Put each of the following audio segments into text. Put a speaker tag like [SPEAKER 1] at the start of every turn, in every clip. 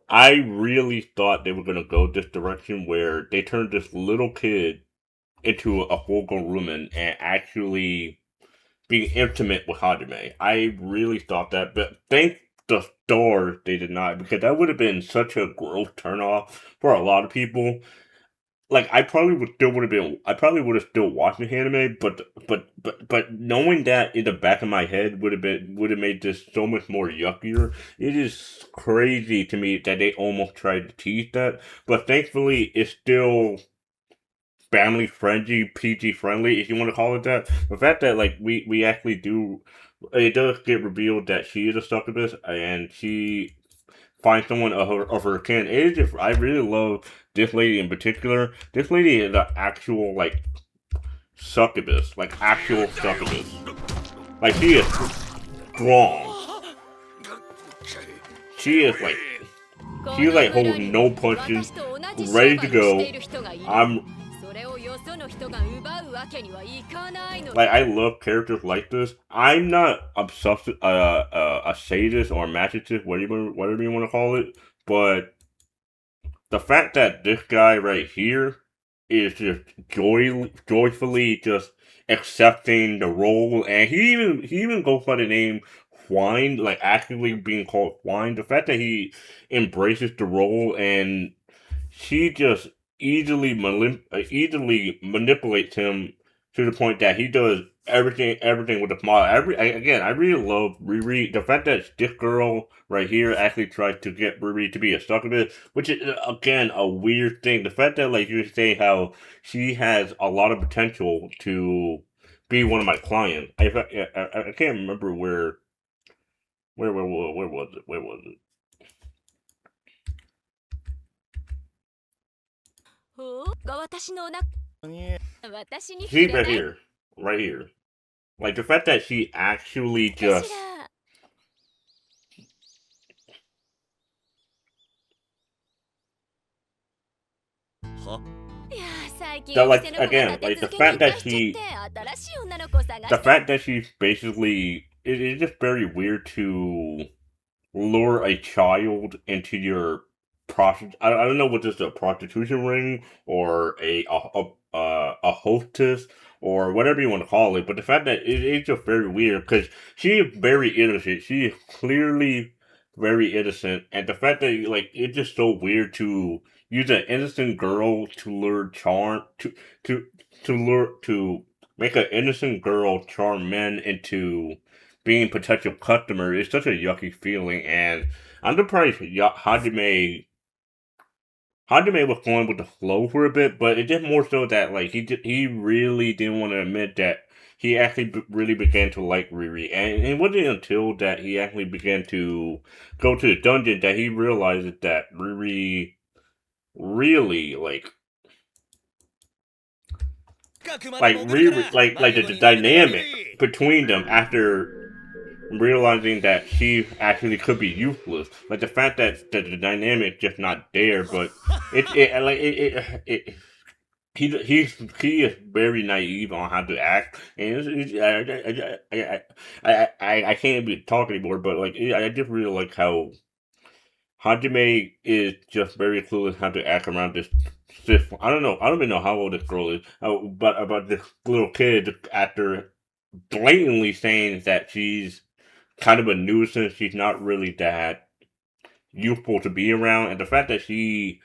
[SPEAKER 1] I really thought they were gonna go this direction where they turned this little kid into a full-grown woman and actually being intimate with Hajime. I really thought that, but thank the stars they did not, because that would have been such a gross turnoff for a lot of people. Like I probably would have still watched the anime, but knowing that in the back of my head would have made this so much more yuckier. It is crazy to me that they almost tried to tease that, but thankfully it's still family friendly, PG friendly, if you want to call it that. The fact that like we actually do, it does get revealed that she is a succubus and she finds someone of her kin. It is just, I really love this lady in particular. This lady is an actual like succubus, like actual succubus. Like she is strong. She is like she like holds no punches, ready to go. I'm like I love characters like this. I'm not obsessed, a sadist or a masochist, whatever you want to call it. But the fact that this guy right here is just joyfully just accepting the role, and he even goes by the name Wine, like actually being called Wine. The fact that he embraces the role and she just easily manipulates him to the point that he does everything with the smile. Again, I really love Riri. The fact that this girl right here actually tried to get Riri to be a succubus, which is again a weird thing. The fact that like you say how she has a lot of potential to be one of my clients. I can't remember where was it? Where was it? See right here. Like the fact that she actually just that like again like the fact that she's basically it's just very weird to lure a child into your I don't know what this is, a prostitution ring or a hostess or whatever you want to call it, but the fact that it's just very weird because she is very innocent. She is clearly very innocent, and the fact that like it's just so weird to use an innocent girl to lure charm to to make an innocent girl charm men into being potential customer is such a yucky feeling, and I'm surprised Hajime was going with the flow for a bit, but it just more so that like he really didn't want to admit that he actually really began to like Riri, and it wasn't until that he actually began to go to the dungeon that he realized that Riri really like Riri like the dynamic between them after realizing that she actually could be useless. Like the fact that the dynamic just not there, but he is very naive on how to act, and I can't even talk anymore. But like I just really like how Hajime is just very clueless how to act around this. I don't know. I don't even know how old this girl is. But about this little kid after blatantly saying that she's kind of a nuisance. She's not really that useful to be around, and the fact that she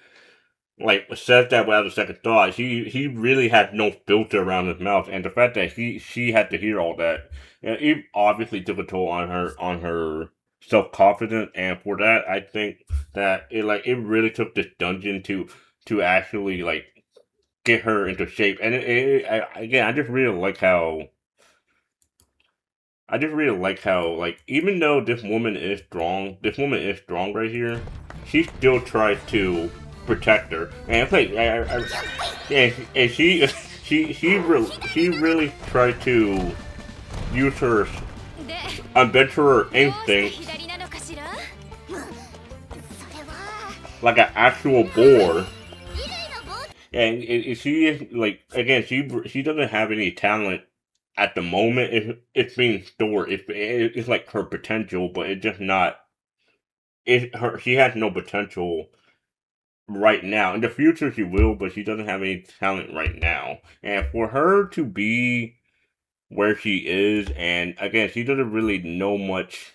[SPEAKER 1] like says that without a second thought, he really had no filter around his mouth, and the fact that she had to hear all that, it obviously took a toll on her self confidence, and for that, I think that it really took this dungeon to actually like get her into shape, and again, I just really like how, like, even though this woman is strong right here, she still tries to protect her. And it's like, and she really tried to use her adventurer instinct like an actual boar. And she is like again, she doesn't have any talent at the moment. It's being stored. It's like her potential, but it's just not. she has no potential right now. In the future, she will, but she doesn't have any talent right now. And for her to be where she is, and again, she doesn't really know much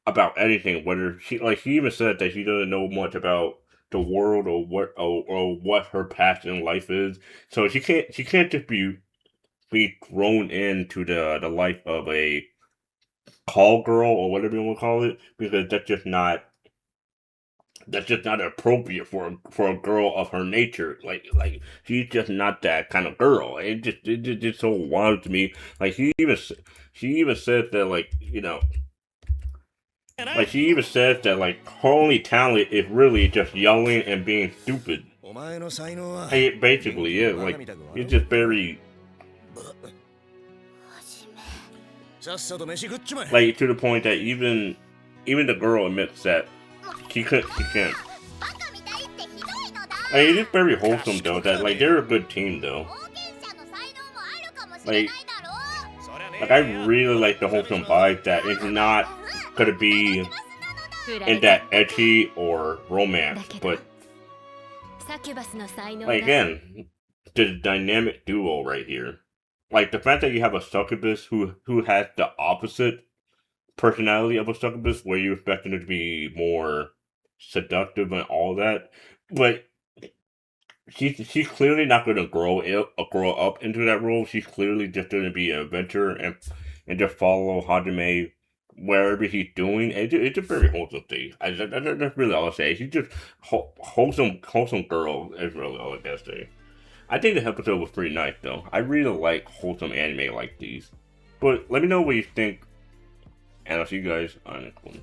[SPEAKER 1] about anything. Whether she even said that she doesn't know much about the world or what her passion in life is. So she can't just be thrown into the life of a call girl or whatever you want to call it, because that's just not appropriate for a girl of her nature. Like she's just not that kind of girl. It's so wild to me. Like she even said that, like she even says that, like, her only talent is really just yelling and being stupid. And it basically is like it's just very, like, to the point that even the girl admits that she can't. Like, it is very wholesome though. That, like, they're a good team though. Like like I really like the wholesome vibe that it's not gonna be in that edgy or romance, but like, again, the dynamic duo right here. Like the fact that you have a succubus who has the opposite personality of a succubus, where you expect him to be more seductive and all that, but she's clearly not going to grow up into that role. She's clearly just going to be an adventurer and just follow Hajime wherever he's doing. It's a very wholesome thing. That's really all I say. She's just wholesome girl. Is really all I gotta say. I think the episode was pretty nice though. I really like wholesome anime like these. But let me know what you think, and I'll see you guys on the next one.